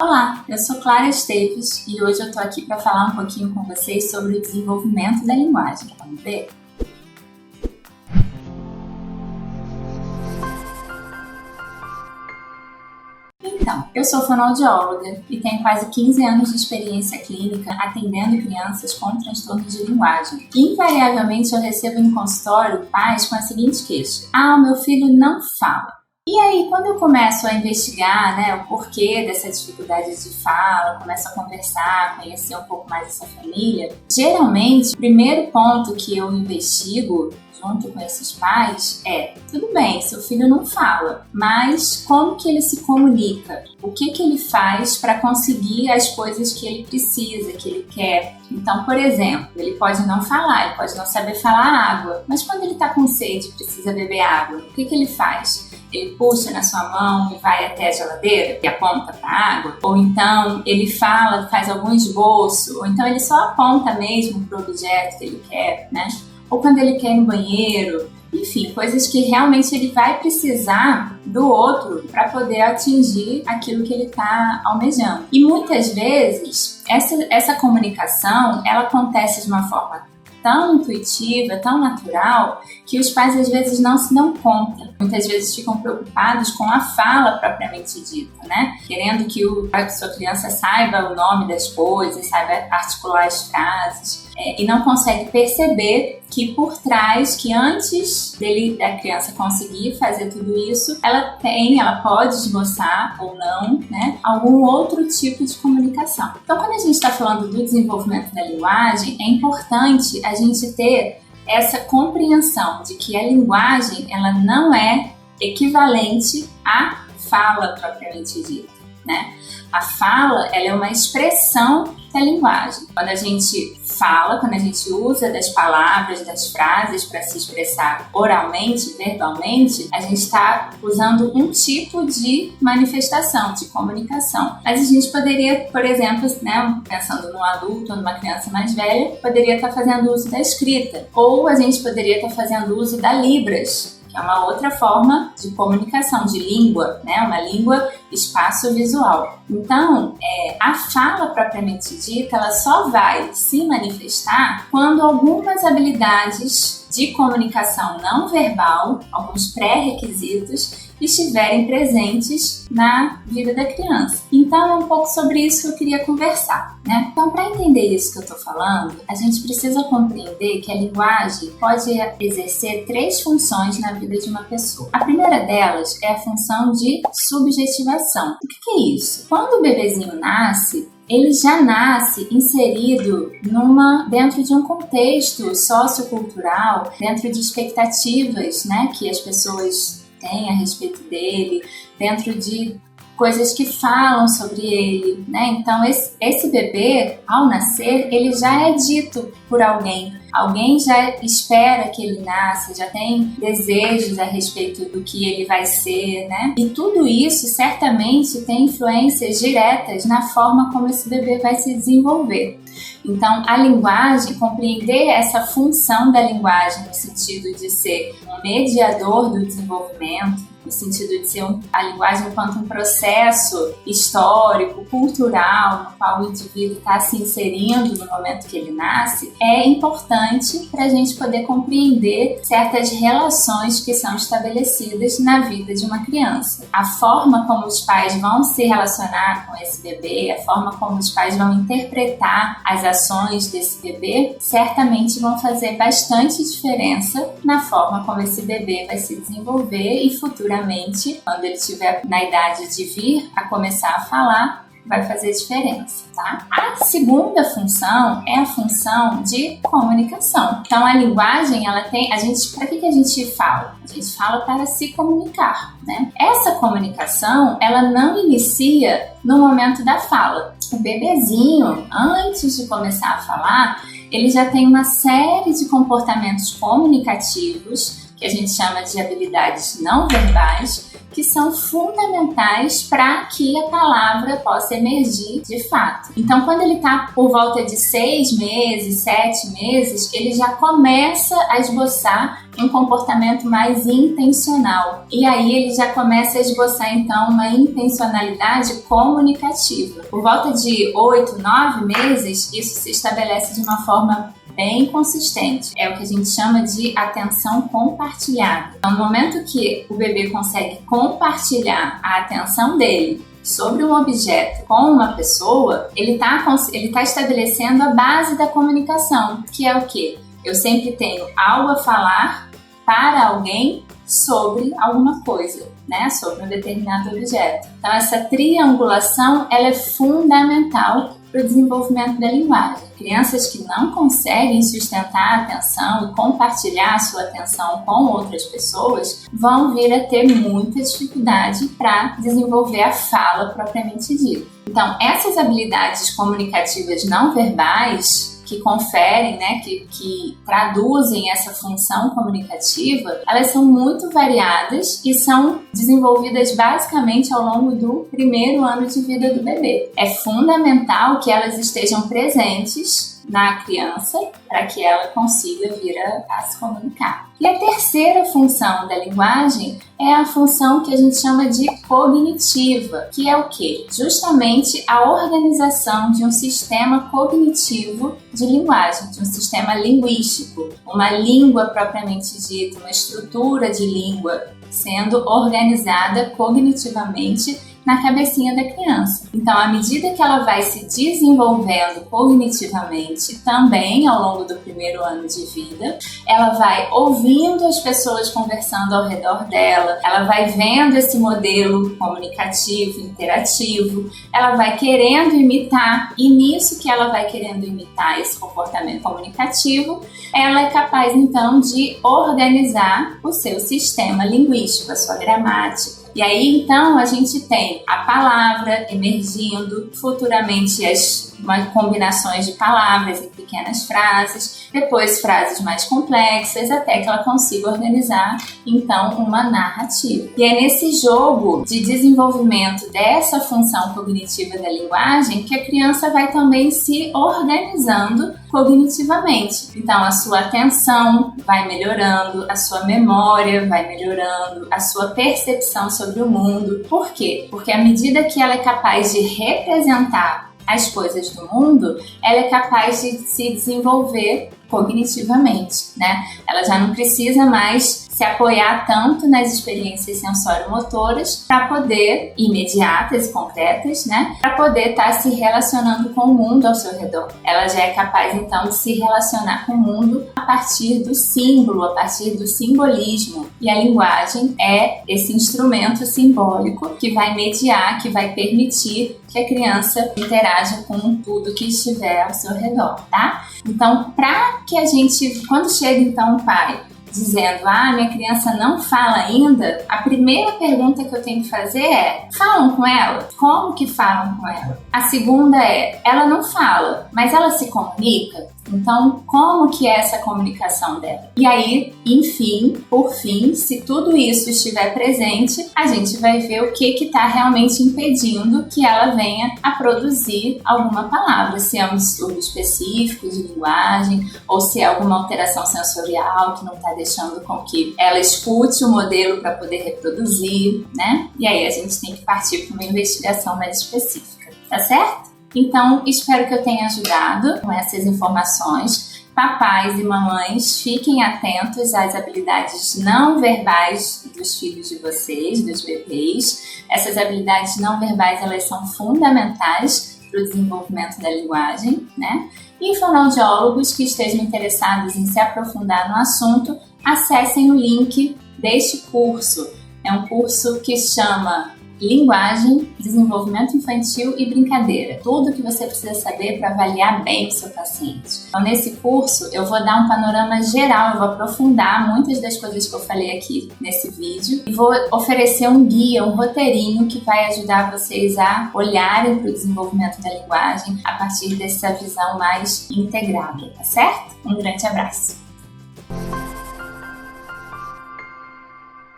Olá, eu sou Clara Esteves e hoje eu tô aqui para falar um pouquinho com vocês sobre o desenvolvimento da linguagem. Vamos ver? Então, eu sou fonoaudióloga e tenho quase 15 anos de experiência clínica atendendo crianças com transtornos de linguagem. Invariavelmente eu recebo no consultório pais com a seguinte queixa: o meu filho não fala. E aí, quando eu começo a investigar, o porquê dessa dificuldade de fala, começo a conversar, conhecer um pouco mais essa família, geralmente, o primeiro ponto que eu investigo junto com esses pais é: tudo bem, seu filho não fala, mas como que ele se comunica? O que ele faz para conseguir as coisas que ele precisa, que ele quer? Então, por exemplo, ele pode não falar, ele pode não saber falar água, mas quando ele está com sede e precisa beber água, o que ele faz? Ele puxa na sua mão e vai até a geladeira e aponta para a água? Ou então ele fala, faz algum esboço, ou então ele só aponta mesmo para o objeto que ele quer, né? Ou quando ele quer ir no banheiro, enfim, coisas que realmente ele vai precisar do outro para poder atingir aquilo que ele está almejando. E muitas vezes essa comunicação ela acontece de uma forma tão intuitiva, tão natural, que os pais às vezes não se dão conta. Muitas vezes ficam preocupados com a fala propriamente dita, né? Querendo que a sua criança saiba o nome das coisas, saiba articular as frases, e não consegue perceber que por trás, que antes da criança conseguir fazer tudo isso, ela pode esboçar ou não, né, algum outro tipo de comunicação. Então, quando a gente está falando do desenvolvimento da linguagem, é importante a gente ter essa compreensão de que a linguagem ela não é equivalente à fala propriamente dita, né? A fala ela é uma expressão da linguagem. Quando a gente fala, quando a gente usa das palavras, das frases para se expressar oralmente, verbalmente, a gente está usando um tipo de manifestação, de comunicação. Mas a gente poderia, por exemplo, pensando num adulto ou numa criança mais velha, poderia estar fazendo uso da escrita. Ou a gente poderia estar fazendo uso da Libras, que é uma outra forma de comunicação, de língua, né? Uma língua espaço-visual. Então, a fala propriamente dita, ela só vai se manifestar quando algumas habilidades de comunicação não verbal, alguns pré-requisitos, estiverem presentes na vida da criança. Então, é um pouco sobre isso que eu queria conversar, né? Então, para entender isso que eu estou falando, a gente precisa compreender que a linguagem pode exercer 3 funções na vida de uma pessoa. A primeira delas é a função de subjetivação. O que é isso? Quando o bebezinho nasce, ele já nasce inserido dentro de um contexto sociocultural, dentro de expectativas, né, que as pessoas têm a respeito dele, dentro de coisas que falam sobre ele, né? Então, esse bebê, ao nascer, ele já é dito por alguém. Alguém já espera que ele nasça, já tem desejos a respeito do que ele vai ser, né? E tudo isso, certamente, tem influências diretas na forma como esse bebê vai se desenvolver. Então, a linguagem, compreender essa função da linguagem no sentido de ser um mediador do desenvolvimento, no sentido de ser a linguagem enquanto um processo histórico, cultural, no qual o indivíduo está se inserindo no momento que ele nasce, é importante para a gente poder compreender certas relações que são estabelecidas na vida de uma criança. A forma como os pais vão se relacionar com esse bebê, a forma como os pais vão interpretar as ações desse bebê, certamente vão fazer bastante diferença na forma como esse bebê vai se desenvolver e futuramente, quando ele estiver na idade de vir a começar a falar, vai fazer diferença, tá? A segunda função é a função de comunicação. Então, a linguagem, para que a gente fala? A gente fala para se comunicar, né? Essa comunicação, ela não inicia no momento da fala. O bebezinho, antes de começar a falar, ele já tem uma série de comportamentos comunicativos que a gente chama de habilidades não verbais, que são fundamentais para que a palavra possa emergir de fato. Então, quando ele está por volta de 6 meses, 7 meses, ele já começa a esboçar um comportamento mais intencional. E aí ele já começa a esboçar, então, uma intencionalidade comunicativa. Por volta de 8, 9 meses, isso se estabelece de uma forma bem consistente. É o que a gente chama de atenção compartilhada. Então, no momento que o bebê consegue compartilhar a atenção dele sobre um objeto com uma pessoa, ele está estabelecendo a base da comunicação, que é o quê? Eu sempre tenho algo a falar para alguém sobre alguma coisa, né? Sobre um determinado objeto. Então, essa triangulação ela é fundamental para o desenvolvimento da linguagem. Crianças que não conseguem sustentar a atenção e compartilhar a sua atenção com outras pessoas vão vir a ter muita dificuldade para desenvolver a fala propriamente dita. Então, essas habilidades comunicativas não verbais que conferem, né, que traduzem essa função comunicativa, elas são muito variadas e são desenvolvidas basicamente ao longo do primeiro ano de vida do bebê. É fundamental que elas estejam presentes na criança para que ela consiga vir a se comunicar. E a terceira função da linguagem é a função que a gente chama de cognitiva, que é o quê? Justamente a organização de um sistema cognitivo de linguagem, de um sistema linguístico, uma língua propriamente dita, uma estrutura de língua sendo organizada cognitivamente na cabecinha da criança. Então, à medida que ela vai se desenvolvendo cognitivamente, também ao longo do primeiro ano de vida, ela vai ouvindo as pessoas conversando ao redor dela, ela vai vendo esse modelo comunicativo, interativo, ela vai querendo imitar, e nisso que ela vai querendo imitar esse comportamento comunicativo, ela é capaz, então, de organizar o seu sistema linguístico, a sua gramática. E aí, então, a gente tem a palavra emergindo, futuramente as combinações de palavras em pequenas frases, depois frases mais complexas, até que ela consiga organizar, então, uma narrativa. E é nesse jogo de desenvolvimento dessa função cognitiva da linguagem que a criança vai também se organizando cognitivamente. Então, a sua atenção vai melhorando, a sua memória vai melhorando, a sua percepção sobre o mundo. Por quê? Porque à medida que ela é capaz de representar as coisas do mundo, ela é capaz de se desenvolver cognitivamente, né? Ela já não precisa mais se apoiar tanto nas experiências sensório-motoras para poder, imediatas e concretas, né? Para poder estar se relacionando com o mundo ao seu redor. Ela já é capaz, então, de se relacionar com o mundo a partir do símbolo, a partir do simbolismo. E a linguagem é esse instrumento simbólico que vai mediar, que vai permitir que a criança interaja com tudo que estiver ao seu redor, tá? Então, para que a gente, quando chega então o pai dizendo, minha criança não fala ainda, a primeira pergunta que eu tenho que fazer é, falam com ela? Como que falam com ela? A segunda é, ela não fala, mas ela se comunica? Então, como que é essa comunicação dela? E aí, enfim, por fim, se tudo isso estiver presente, a gente vai ver o que está realmente impedindo que ela venha a produzir alguma palavra, se é um distúrbio específico de linguagem ou se é alguma alteração sensorial que não está deixando com que ela escute o modelo para poder reproduzir, né? E aí a gente tem que partir para uma investigação mais específica, tá certo? Então, espero que eu tenha ajudado com essas informações. Papais e mamães, fiquem atentos às habilidades não verbais dos filhos de vocês, dos bebês. Essas habilidades não verbais, elas são fundamentais para o desenvolvimento da linguagem, né? E fonoaudiólogos que estejam interessados em se aprofundar no assunto, acessem o link deste curso. É um curso que chama Linguagem, Desenvolvimento Infantil e Brincadeira. Tudo que você precisa saber para avaliar bem o seu paciente. Então, nesse curso, eu vou dar um panorama geral, eu vou aprofundar muitas das coisas que eu falei aqui nesse vídeo e vou oferecer um guia, um roteirinho que vai ajudar vocês a olharem para o desenvolvimento da linguagem a partir dessa visão mais integrada, tá certo? Um grande abraço!